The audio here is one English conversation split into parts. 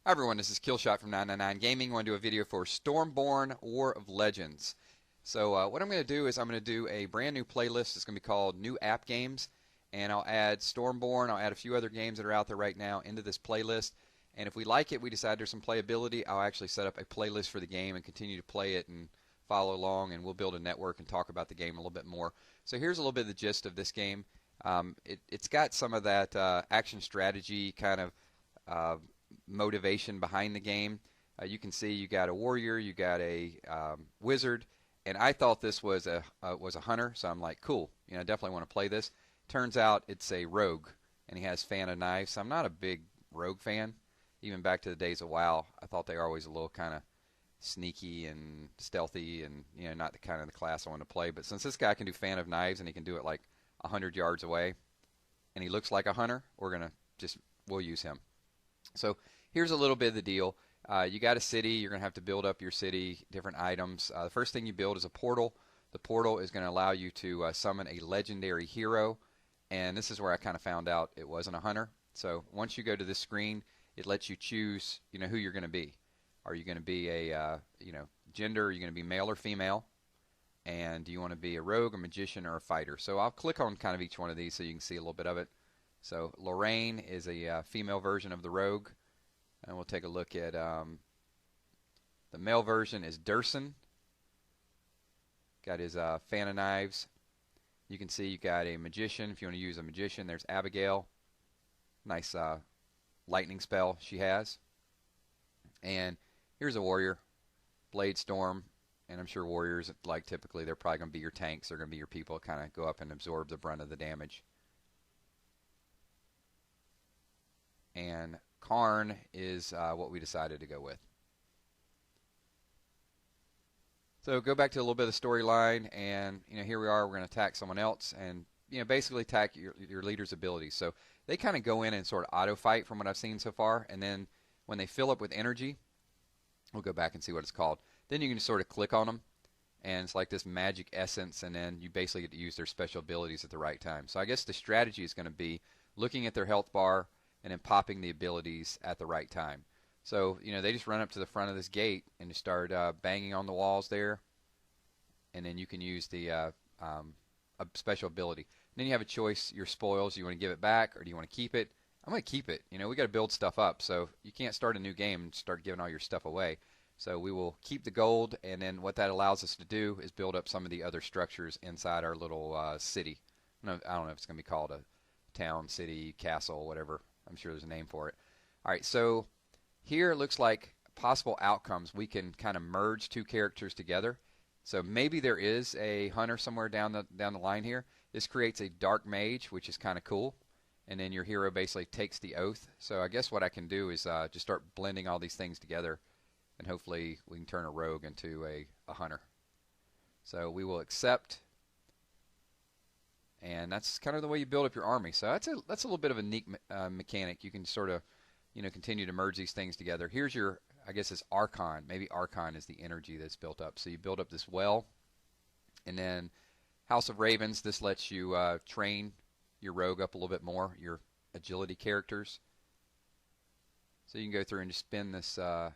Hi everyone, this is Killshot from 999 Gaming. I want to do a video for StormBorn War of Legends. So what I'm going to do is I'm going to do a brand new playlist. It's going to be called New App Games, and I'll add StormBorn, I'll add a few other games that are out there right now into this playlist. And if we like it, we decide there's some playability, I'll actually set up a playlist for the game and continue to play it and follow along, and we'll build a network and talk about the game a little bit more. So here's a little bit of the gist of this game. It's got some of that action strategy kind of motivation behind the game. You can see you got a warrior, you got a wizard, and I thought this was a hunter, so I'm like, cool, I definitely want to play this. Turns out it's a rogue, and he has fan of knives. So I'm not a big rogue fan. Even back to the days of WoW, I thought they were always a little kind of sneaky and stealthy, and not the kind of the class I want to play. But since this guy can do fan of knives and he can do it like 100 yards away, and he looks like a hunter, we'll use him. So here's a little bit of the deal. You got a city. You're going to have to build up your city, different items. The first thing you build is a portal. The portal is going to allow you to summon a legendary hero, and this is where I kind of found out it wasn't a hunter. So once you go to this screen, it lets you choose who you're going to be. Are you going to be a gender? Are you going to be male or female? And do you want to be a rogue, a magician, or a fighter? So I'll click on kind of each one of these so you can see a little bit of it. So Lorraine is a female version of the rogue, and we'll take a look at the male version is Durson. Got his fan of knives. You can see you got a magician. If you want to use a magician, there's Abigail. Nice lightning spell she has. And here's a warrior, Blade Storm. And I'm sure warriors, like typically, they're probably going to be your tanks. They're going to be your people, kind of go up and absorb the brunt of the damage. And Karn is what we decided to go with. So go back to a little bit of the storyline, and here we are. We're going to attack someone else, and basically attack your leader's abilities. So they kind of go in and sort of auto fight from what I've seen so far, and then when they fill up with energy, we'll go back and see what it's called. Then you can just sort of click on them, and it's like this magic essence, and then you basically get to use their special abilities at the right time. So I guess the strategy is going to be looking at their health bar and then popping the abilities at the right time. So they just run up to the front of this gate and just start banging on the walls there, and then you can use the a special ability. And then you have a choice, your spoils, you want to give it back or do you want to keep it? I'm going to keep it. We got to build stuff up, so you can't start a new game and start giving all your stuff away. So we will keep the gold, and then what that allows us to do is build up some of the other structures inside our little city. I don't know if it's going to be called a town, city, castle, whatever. I'm sure there's a name for it. All right, so here it looks like possible outcomes. We can kind of merge two characters together. So maybe there is a hunter somewhere down the line here. This creates a dark mage, which is kind of cool. And then your hero basically takes the oath. So I guess what I can do is just start blending all these things together, and hopefully we can turn a rogue into a hunter. So we will accept, and that's kind of the way you build up your army. So that's a little bit of a neat mechanic. You can sort of continue to merge these things together. Here's your, I guess it's Archon. Maybe Archon is the energy that's built up. So you build up this well, and then House of Ravens, this lets you train your rogue up a little bit more, your agility characters. So you can go through and just spin this, I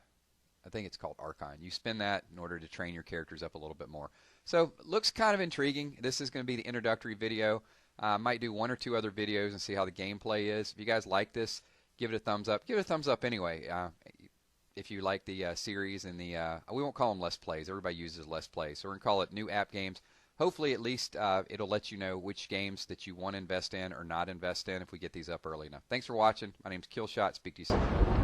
think it's called Archon. You spin that in order to train your characters up a little bit more. So looks kind of intriguing. This is going to be the introductory video. I might do one or two other videos and see how the gameplay is. If you guys like this, give it a thumbs up. Give it a thumbs up anyway. If you like the series and the, we won't call them Let's Plays. Everybody uses Let's Plays. So we're going to call it New App Games. Hopefully at least it'll let you know which games that you want to invest in or not invest in if we get these up early enough. Thanks for watching. My name's Killshot. Speak to you soon.